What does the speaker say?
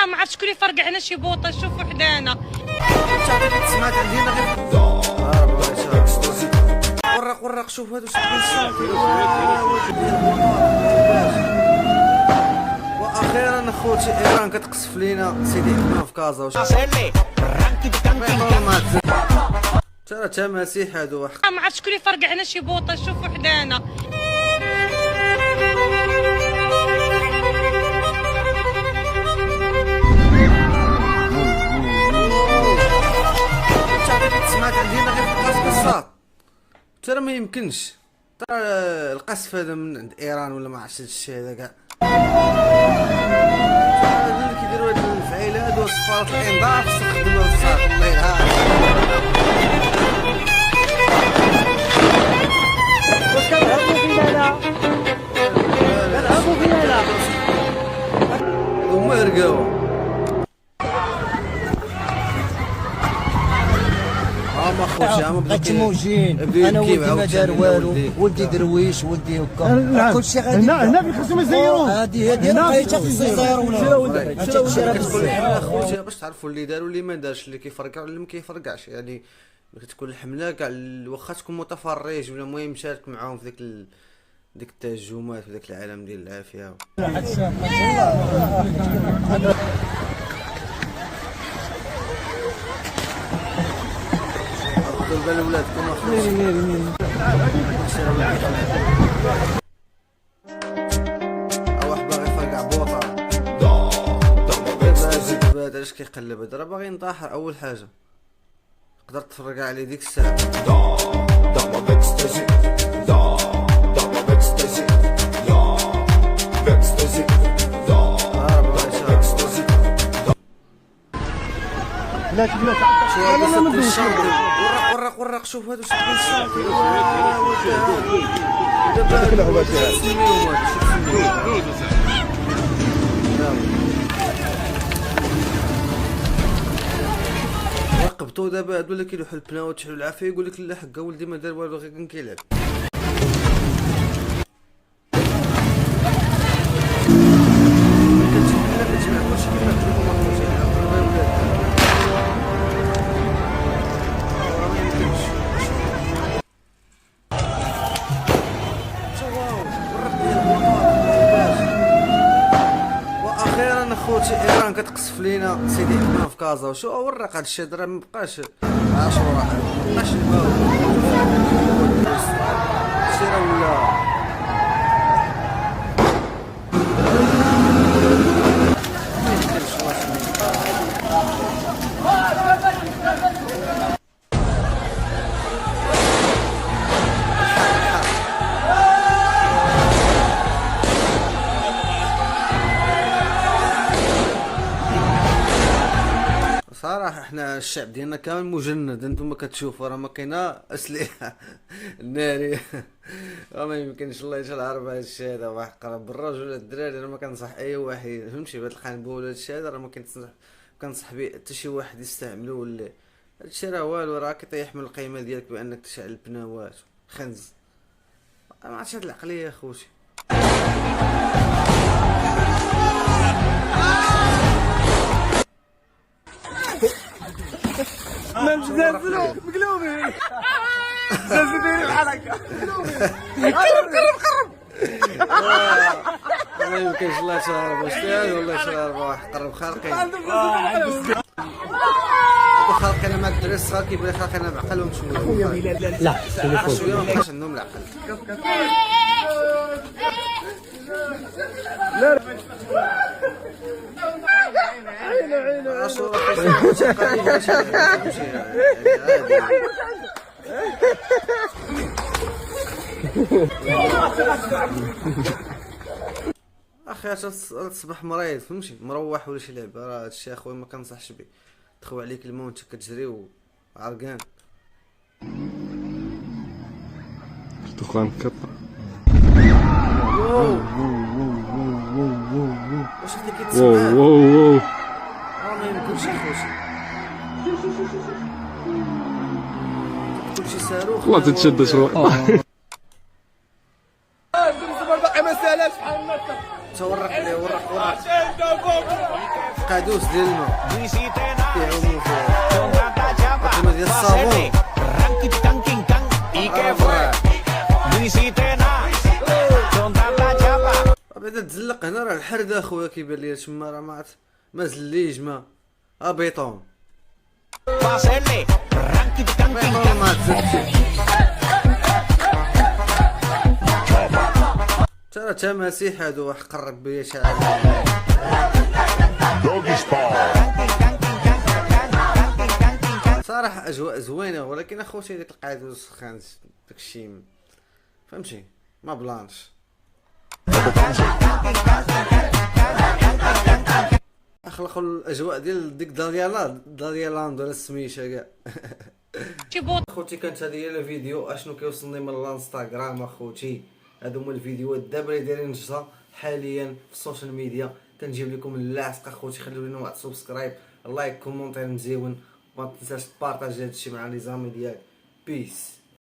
ما عرفتش شكون اللي فرقعنا شي بوطه. شوفوا حدانا سمعت عندنا غير ورق شوف هادو واخيرا اخوتي ايران كتقصف لينا سيدي حنا في كازا واش ترى تماسيح هادو. ما عرفتش شكون اللي فرقعنا شي بوطه. شوفوا حدانا سمعت عندنا غير قصاص ترى ما يمكنش. ترى القصف هذا من عند ايران ولا ما عرفتش هادشي هذا كاع. اللي كيديروا هاد الفعيله هادو صفارة الانذار خصك تخدموا الصاط الله يرحم. واش كنهربوا فينا هنا؟ كنهربوا فينا هنا. هما رقاوه ما خوتي ما بغيت موجين انا ولدي ما دار والو، ولدي درويش ولدي هكا كلشي غادي هنا فين خصهم يزيروه. هادي لقيتها في الزيرو ولا كتقول لنا خوتي باش تعرفوا اللي دار واللي ما دارش، اللي كيفرقع واللي ما كيفرقعش. يعني كتكون الحمله كاع واخا تكون متفرج ولا المهم مشارك معاهم في ديك التهجمات في داك العالم ديال العافيه. دول بال ولادكم واحد باغي يفرقع بوطه هذا اش كيقلب هذا راه باغي ينتحر. اول حاجه قدرت تفرقع عليه ديك الساعه لا لا ما ندوش. ورق شوف هادو راقبتو دابا هادو اللي كيلوحوا البناوات تحلو العافيه يقول لك لا حقا ولدي ما دار والو غير كان كيلعب. واخيرا اخوتي ايران كتقصف لينا سيدي حنا في كازا وشو ورق هادشي راه مبقاش 10 واحد مبقاش سيره ولا صراحة احنا الشعب ديالنا كامل مجند. انتم كتشوفوا راه ما كاينه اسلحة نارية ما يمكنش الله يجعل عرب هذا الشيء هذا. واحد قرب بالراجل ولا الدراري انا ما كنصح اي واحد فهمتي بهاد القنبله ولا هادشي هذا راه ما كنصح به حتى شي واحد يستعملو ولا هادشي راه والو. راه كيطيح من القيمة ديالك بانك تشعل البناوات خنز. ما عرفتش هاد العقلية يا خوتي. زلزلوا مقلوبين زلزلين الحلقة قرب ما يمكنش الله تهرب واش والله تهرب واحد قرب خارقين خارقين مع الدراري الصغار كيبغي خارقين بعقلهم شويه. لا شويه ما بقاش عندهم العقل. اخي تصبح مريض فهمتي مروح ولا شي لعبه راه هادشي اخويا ما كنصحش به. تخوي عليك الماء وانت كتجري وعرقان. دخان كطر واش انت كتسمع؟ واو ما يمكنش اخويا كلشي صاروخ والله تتشد شروق. تورق ليه ورق قادوس كؤوس ديال الماء كيعوموا فيها عطينا ديال الصابون بعدا تزلق هنا راه الحرد اخويا كيبان ليا تما راه ما زليج ما بيطون ما تزلش ترى تماسيح هادو واحد قرب بيا شعل صراحة اجواء زوينة، ولكن اخوتي ديك القعده والسخان داكشي فهمتي ما بلانش. اخلقوا الاجواء ديال ديك داليالاند ولا سميتها كاع. شي بوطه اخوتي كانت هذه هي الفيديو اشنو كيوصلني من الانستغرام اخوتي. هادو هما الفيديوهات دابا اللي دايرين نشطه حاليا في السوشيال ميديا، تنجيب لكم اللاصق اخوتي. خليو لنا واحد سبسكرايب، لايك، كومونتير مزيون، ما تنساش تبارطاجي هادشي مع لي زامي ديالك. بيس.